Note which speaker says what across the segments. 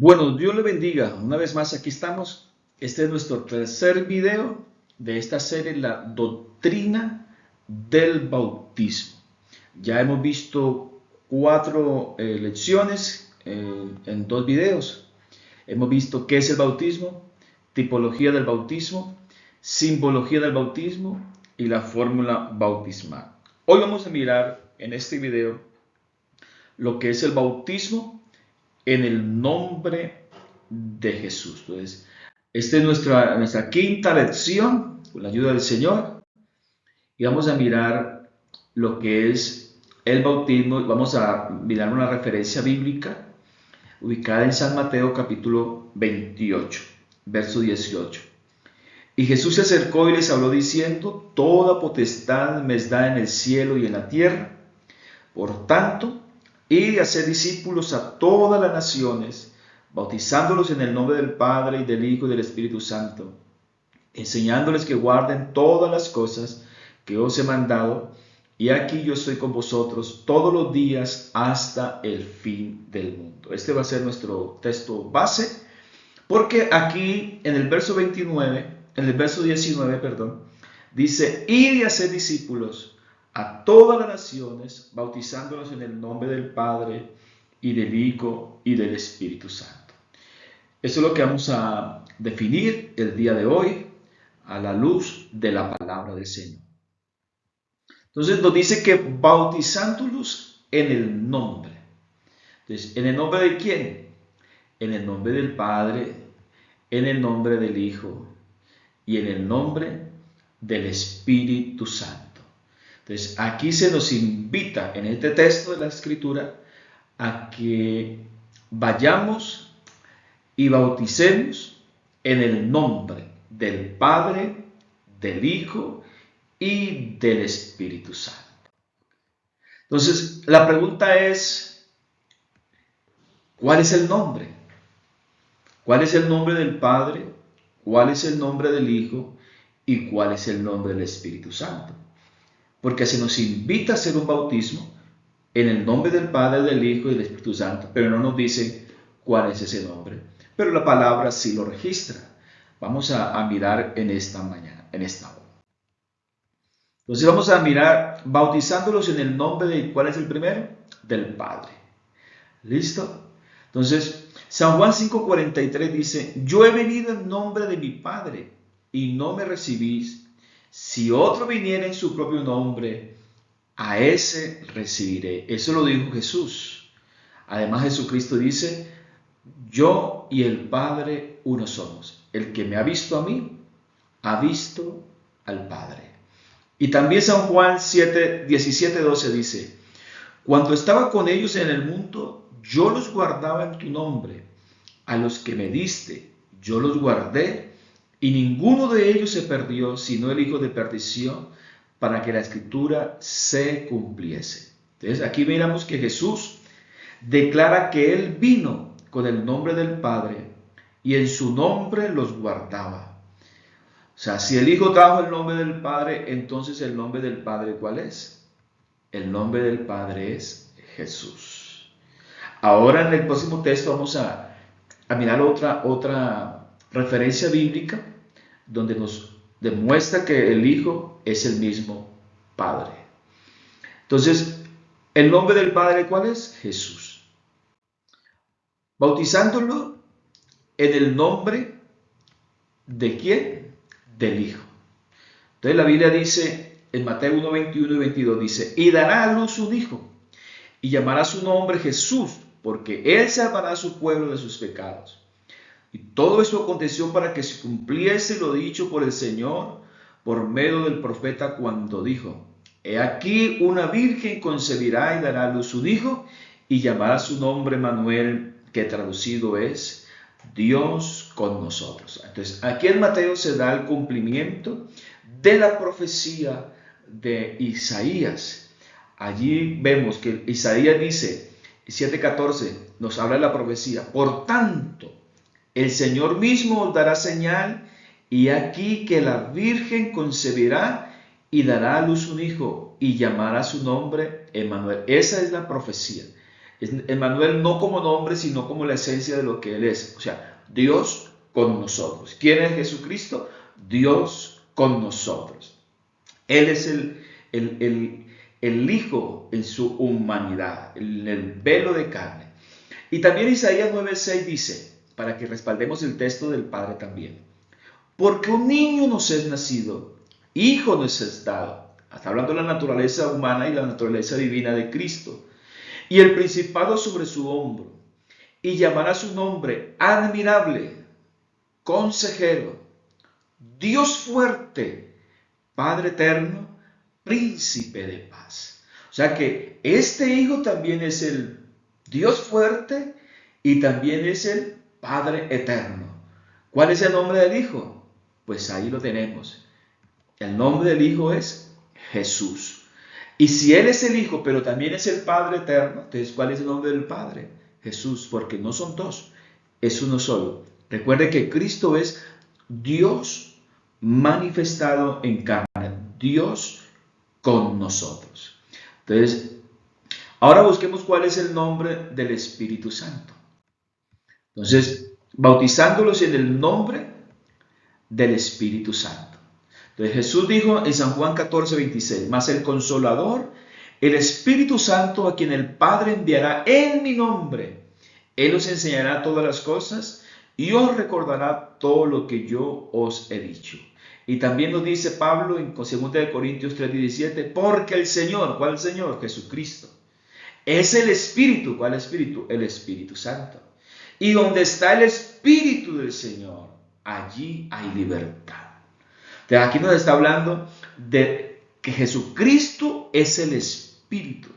Speaker 1: Bueno, Dios le bendiga. Una vez más aquí estamos. Este es nuestro tercer video de esta serie, la doctrina del bautismo. Ya hemos visto cuatro lecciones en dos videos. Hemos visto qué es el bautismo, tipología del bautismo, simbología del bautismo y la fórmula bautismal. Hoy vamos a mirar en este video lo que es el bautismo en el nombre de Jesús. Entonces, esta es nuestra quinta lección, con la ayuda del Señor, y vamos a mirar lo que es el bautismo. Vamos a mirar una referencia bíblica ubicada en San Mateo capítulo 28, verso 18. Y Jesús se acercó y les habló diciendo: toda potestad me es dada en el cielo y en la tierra. Por tanto, id y haced discípulos a todas las naciones, bautizándolos en el nombre del Padre y del Hijo y del Espíritu Santo, enseñándoles que guarden todas las cosas que os he mandado, y aquí yo estoy con vosotros todos los días hasta el fin del mundo. Este va a ser nuestro texto base, porque aquí en el verso 19, dice: id y haced discípulos a todas las naciones, bautizándolos en el nombre del Padre y del Hijo y del Espíritu Santo. Eso es lo que vamos a definir el día de hoy a la luz de la palabra del Señor. Entonces nos dice que bautizándolos en el nombre. Entonces, ¿en el nombre de quién? En el nombre del Padre, en el nombre del Hijo y en el nombre del Espíritu Santo. Entonces, aquí se nos invita en este texto de la Escritura a que vayamos y bauticemos en el nombre del Padre, del Hijo y del Espíritu Santo. Entonces, la pregunta es: ¿cuál es el nombre? ¿Cuál es el nombre del Padre? ¿Cuál es el nombre del Hijo? ¿Y cuál es el nombre del Espíritu Santo? Porque se nos invita a hacer un bautismo en el nombre del Padre, del Hijo y del Espíritu Santo, pero no nos dice cuál es ese nombre. Pero la palabra sí lo registra. Vamos a mirar en esta mañana, en esta hora. Entonces vamos a mirar bautizándolos en el nombre de, ¿cuál es el primero? Del Padre. ¿Listo? Entonces, San Juan 5:43 dice: yo he venido en nombre de mi Padre y no me recibís. Si otro viniera en su propio nombre, a ese recibiré. Eso lo dijo Jesús. Además, Jesucristo dice: yo y el Padre uno somos. El que me ha visto a mí, ha visto al Padre. Y también San Juan 17:12 dice: cuando estaba con ellos en el mundo, yo los guardaba en tu nombre. A los que me diste, yo los guardé, y ninguno de ellos se perdió, sino el hijo de perdición, para que la escritura se cumpliese. Entonces aquí miramos que Jesús declara que Él vino con el nombre del Padre y en su nombre los guardaba. O sea, si el Hijo trajo el nombre del Padre, entonces el nombre del Padre, ¿cuál es? El nombre del Padre es Jesús. Ahora en el próximo texto vamos a mirar otra referencia bíblica donde nos demuestra que el Hijo es el mismo Padre. Entonces, ¿el nombre del Padre cuál es? Jesús. Bautizándolo en el nombre ¿de quién? Del Hijo. Entonces la Biblia dice en Mateo 1, 21 y 22, dice: y dará a luz un hijo, y llamará su nombre Jesús, porque él salvará a su pueblo de sus pecados. Y todo esto aconteció para que se cumpliese lo dicho por el Señor por medio del profeta, cuando dijo: he aquí una virgen concebirá y dará a luz un hijo, y llamará su nombre Manuel, que traducido es Dios con nosotros. Entonces aquí en Mateo se da el cumplimiento de la profecía de Isaías. Allí vemos que Isaías dice, 7:14, nos habla de la profecía: por tanto, el Señor mismo os dará señal, y aquí que la virgen concebirá y dará a luz un hijo, y llamará su nombre Emmanuel. Esa es la profecía. Emmanuel no como nombre, sino como la esencia de lo que Él es. O sea, Dios con nosotros. ¿Quién es Jesucristo? Dios con nosotros. Él es el Hijo en su humanidad, el velo de carne. Y también Isaías 9:6 dice, para que respaldemos el texto del Padre también, porque un niño nos es nacido, hijo nos es dado. Está hablando de la naturaleza humana y la naturaleza divina de Cristo. Y el principado sobre su hombro. Y llamará su nombre admirable, consejero, Dios fuerte, Padre eterno, príncipe de paz. O sea que este hijo también es el Dios fuerte y también es el Padre eterno. ¿Cuál es el nombre del hijo? Pues ahí lo tenemos. El nombre del hijo es Jesús. Y si Él es el Hijo, pero también es el Padre eterno, entonces ¿cuál es el nombre del Padre? Jesús, porque no son dos, es uno solo. Recuerde que Cristo es Dios manifestado en carne, Dios con nosotros. Entonces, ahora busquemos cuál es el nombre del Espíritu Santo. Entonces, bautizándolos en el nombre del Espíritu Santo. Entonces Jesús dijo en San Juan 14:26, mas el Consolador, el Espíritu Santo, a quien el Padre enviará en mi nombre, Él os enseñará todas las cosas y os recordará todo lo que yo os he dicho. Y también nos dice Pablo en 2 Corintios 3:17, porque el Señor, ¿cuál es el Señor? Jesucristo. Es el Espíritu, ¿cuál Espíritu? El Espíritu Santo. Y donde está el Espíritu del Señor, allí hay libertad. Entonces aquí nos está hablando de que Jesucristo es el Espíritu.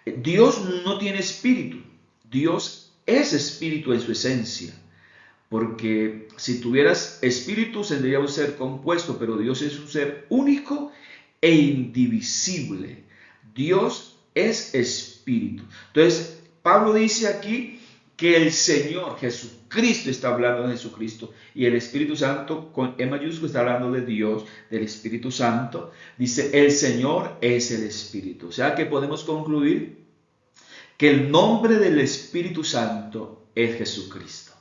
Speaker 1: Dios no tiene espíritu. Dios es espíritu en su esencia. Porque si tuvieras espíritu sería un ser compuesto, pero Dios es un ser único e indivisible. Dios es espíritu. Entonces Pablo dice aquí que el Señor, Jesucristo, está hablando de Jesucristo, y el Espíritu Santo con E mayúsculo está hablando de Dios, del Espíritu Santo. Dice, el Señor es el Espíritu. O sea que podemos concluir que el nombre del Espíritu Santo es Jesucristo.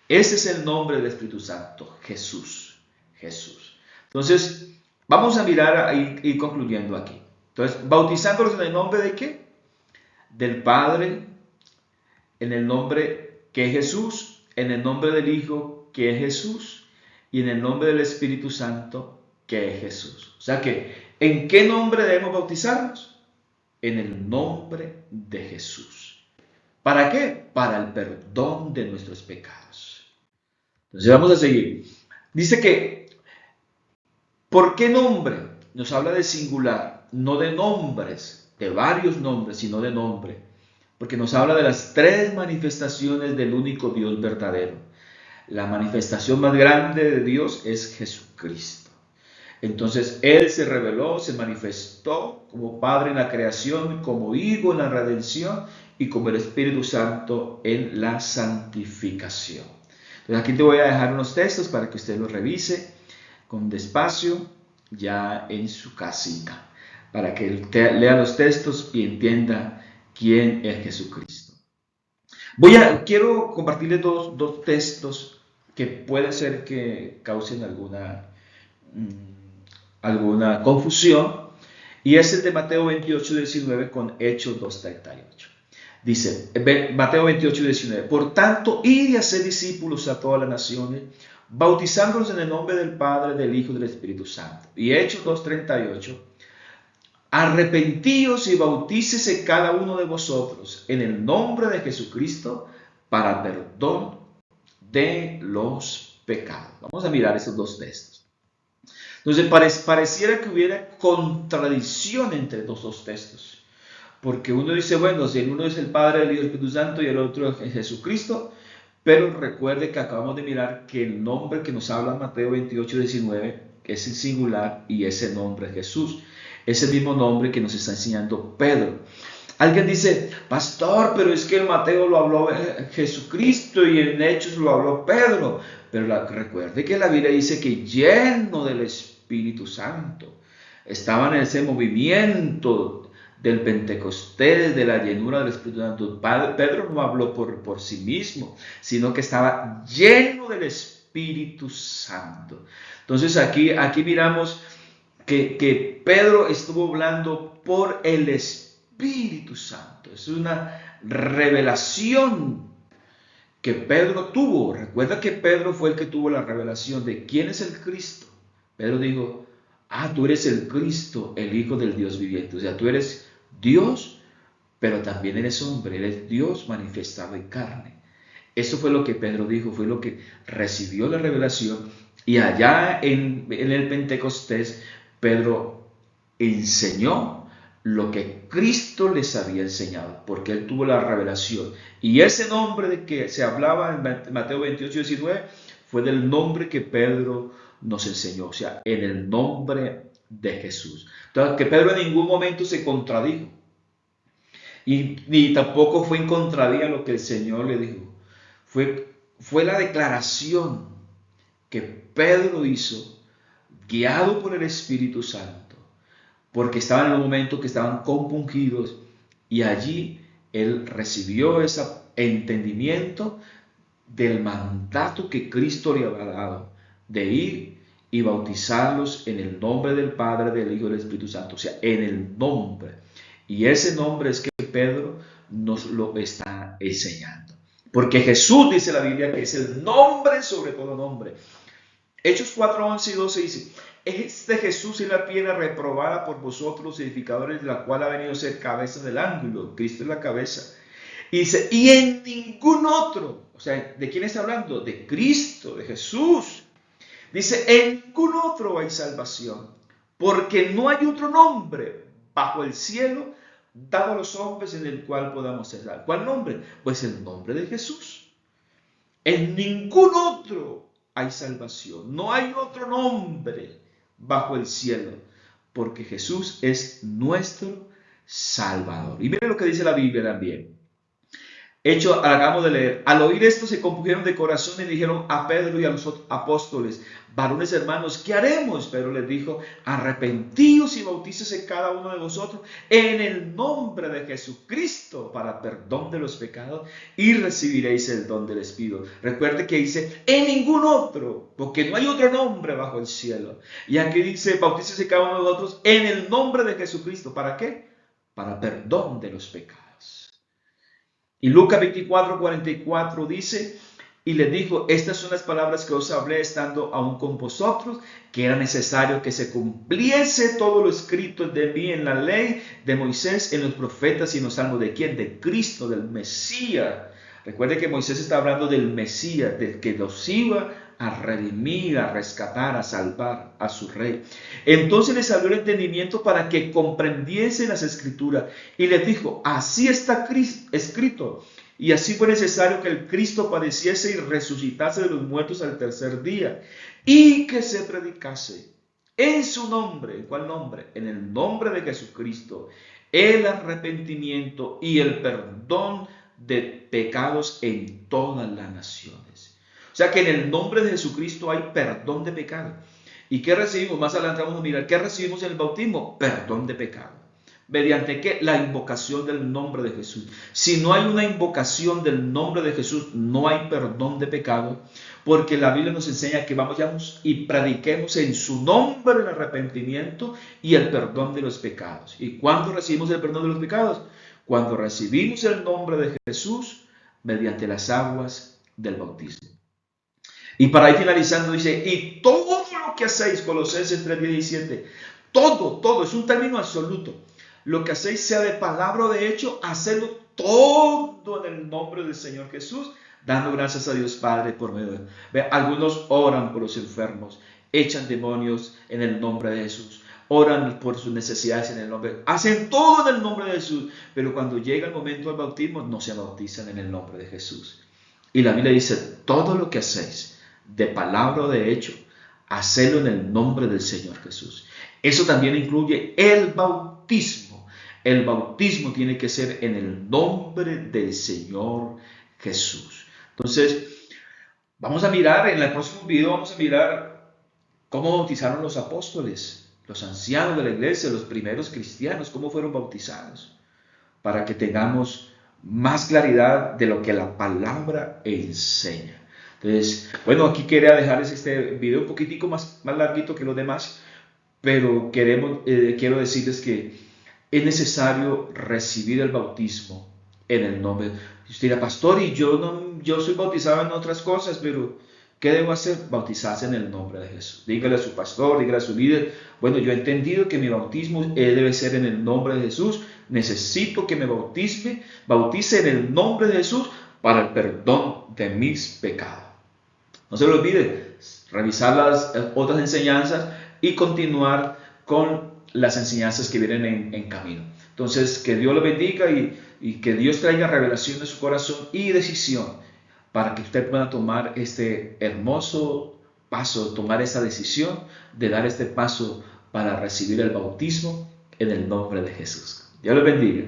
Speaker 1: Ese es el nombre del Espíritu Santo, Jesús. Jesús. Entonces, vamos a mirar y concluyendo aquí. Entonces, bautizándolos en el nombre de ¿qué? Del Padre, en el nombre que es Jesús, en el nombre del Hijo que es Jesús y en el nombre del Espíritu Santo que es Jesús. O sea que, ¿en qué nombre debemos bautizarnos? En el nombre de Jesús. ¿Para qué? Para el perdón de nuestros pecados. Entonces vamos a seguir. Dice que, ¿por qué nombre? Nos habla de singular, no de nombres, de varios nombres, sino de nombre. Porque nos habla de las tres manifestaciones del único Dios verdadero. La manifestación más grande de Dios es Jesucristo. Entonces Él se reveló, se manifestó como Padre en la creación, como Hijo en la redención y como el Espíritu Santo en la santificación. Entonces aquí te voy a dejar unos textos para que usted los revise con despacio ya en su casita, para que lea los textos y entienda quién es Jesucristo. Quiero compartirles dos textos que puede ser que causen alguna confusión, y es el de Mateo 28:19 con Hechos 2:38. Dice, Mateo 28:19, por tanto, id y haced discípulos a todas las naciones, bautizándolos en el nombre del Padre, del Hijo y del Espíritu Santo. Y Hechos 2:38, arrepentíos y bautícese cada uno de vosotros en el nombre de Jesucristo para perdón de los pecados. Vamos a mirar esos dos textos. Entonces pareciera que hubiera contradicción entre los dos textos. Porque uno dice, bueno, si el uno es el Padre, el Hijo y el Espíritu Santo y el otro es Jesucristo, pero recuerde que acabamos de mirar que el nombre que nos habla Mateo 28:19 es el singular y ese nombre es Jesús. Es el mismo nombre que nos está enseñando Pedro. Alguien dice, pastor, pero es que en Mateo lo habló Jesucristo y en Hechos lo habló Pedro. Pero recuerde que la Biblia dice que lleno del Espíritu Santo. Estaban en ese movimiento del Pentecostés, de la llenura del Espíritu Santo. Pedro no habló por sí mismo, sino que estaba lleno del Espíritu Santo. Entonces aquí miramos que Pedro estuvo hablando por el Espíritu Santo. Es una revelación que Pedro tuvo. Recuerda que Pedro fue el que tuvo la revelación de quién es el Cristo. Pedro dijo, tú eres el Cristo, el Hijo del Dios viviente. O sea, tú eres Dios, pero también eres hombre, eres Dios manifestado en carne. Eso fue lo que Pedro dijo, fue lo que recibió la revelación. Y allá en el Pentecostés, Pedro enseñó lo que Cristo les había enseñado, porque él tuvo la revelación. Y ese nombre de que se hablaba en Mateo 28, 19, fue del nombre que Pedro nos enseñó, o sea, en el nombre de Jesús. Entonces, que Pedro en ningún momento se contradijo, y ni tampoco fue en contravía lo que el Señor le dijo. Fue la declaración que Pedro hizo, guiado por el Espíritu Santo, porque estaban en un momento que estaban compungidos, y allí él recibió ese entendimiento del mandato que Cristo le había dado, de ir y bautizarlos en el nombre del Padre, del Hijo y del Espíritu Santo, o sea, en el nombre. Y ese nombre es que Pedro nos lo está enseñando. Porque Jesús, dice la Biblia, que es el nombre sobre todo nombre. Hechos 4, 11 y 12 dice, este Jesús es la piedra reprobada por vosotros los edificadores, de la cual ha venido a ser cabeza del ángulo. Cristo es la cabeza. Y dice, y en ningún otro, o sea, ¿de quién está hablando? De Cristo, de Jesús. Dice, en ningún otro hay salvación, porque no hay otro nombre bajo el cielo dado a los hombres en el cual podamos ser salvos. ¿Cuál nombre? Pues el nombre de Jesús. En ningún otro hay salvación. No hay otro nombre bajo el cielo, porque Jesús es nuestro Salvador. Y miren lo que dice la Biblia también. Acabamos de leer. Al oír esto se compungieron de corazón y dijeron a Pedro y a los apóstoles, varones hermanos, ¿qué haremos? Pedro les dijo, arrepentíos y bautícese cada uno de vosotros en el nombre de Jesucristo para perdón de los pecados y recibiréis el don del Espíritu. Recuerde que dice, en ningún otro, porque no hay otro nombre bajo el cielo. Y aquí dice, bautícese cada uno de vosotros en el nombre de Jesucristo. ¿Para qué? Para perdón de los pecados. Y Lucas 24, 44 dice, y le dijo, estas son las palabras que os hablé estando aún con vosotros, que era necesario que se cumpliese todo lo escrito de mí en la ley de Moisés, en los profetas y en los salmos. ¿De quién? De Cristo, del Mesías. Recuerde que Moisés está hablando del Mesías, del que nos iba a redimir, a rescatar, a salvar a su rey. Entonces les abrió el entendimiento para que comprendiesen las escrituras y les dijo, así está escrito, y así fue necesario que el Cristo padeciese y resucitase de los muertos al tercer día, y que se predicase en su nombre. ¿En cuál nombre? En el nombre de Jesucristo, el arrepentimiento y el perdón de pecados en todas las naciones. O sea que en el nombre de Jesucristo hay perdón de pecado. ¿Y qué recibimos? Más adelante vamos a mirar, ¿qué recibimos en el bautismo? Perdón de pecado. ¿Mediante qué? La invocación del nombre de Jesús. Si no hay una invocación del nombre de Jesús, no hay perdón de pecado, porque la Biblia nos enseña que vayamos y prediquemos en su nombre el arrepentimiento y el perdón de los pecados. ¿Y cuándo recibimos el perdón de los pecados? Cuando recibimos el nombre de Jesús mediante las aguas del bautismo. Y para ir finalizando dice, y todo lo que hacéis, Colosenses 3:17, todo, es un término absoluto. Lo que hacéis, sea de palabra o de hecho, hacedlo todo en el nombre del Señor Jesús, dando gracias a Dios Padre por medio de él. Ve, algunos oran por los enfermos, echan demonios en el nombre de Jesús, oran por sus necesidades en el nombre, hacen todo en el nombre de Jesús, pero cuando llega el momento del bautismo, no se bautizan en el nombre de Jesús. Y la Biblia dice, todo lo que hacéis, de palabra o de hecho, hacedlo en el nombre del Señor Jesús. Eso también incluye el bautismo. El bautismo tiene que ser en el nombre del Señor Jesús. Entonces, vamos a mirar, en el próximo video vamos a mirar cómo bautizaron los apóstoles. los ancianos de la iglesia, los primeros cristianos, cómo fueron bautizados, para que tengamos más claridad de lo que la palabra enseña. Entonces, bueno, aquí quería dejarles este video un poquitico más larguito que los demás, pero quiero decirles que es necesario recibir el bautismo en el nombre. Usted dirá, pastor, y yo soy bautizado en otras cosas, pero ¿qué debo hacer? Bautizarse en el nombre de Jesús. Dígale a su pastor, dígale a su líder, bueno, yo he entendido que mi bautismo debe ser en el nombre de Jesús. Necesito que me bautice en el nombre de Jesús para el perdón de mis pecados. No se lo olvide, revisar las otras enseñanzas y continuar con las enseñanzas que vienen en camino. Entonces, que Dios lo bendiga y que Dios traiga revelación de su corazón y decisión para que usted pueda tomar este hermoso paso, tomar esa decisión de dar este paso para recibir el bautismo en el nombre de Jesús. Dios lo bendiga.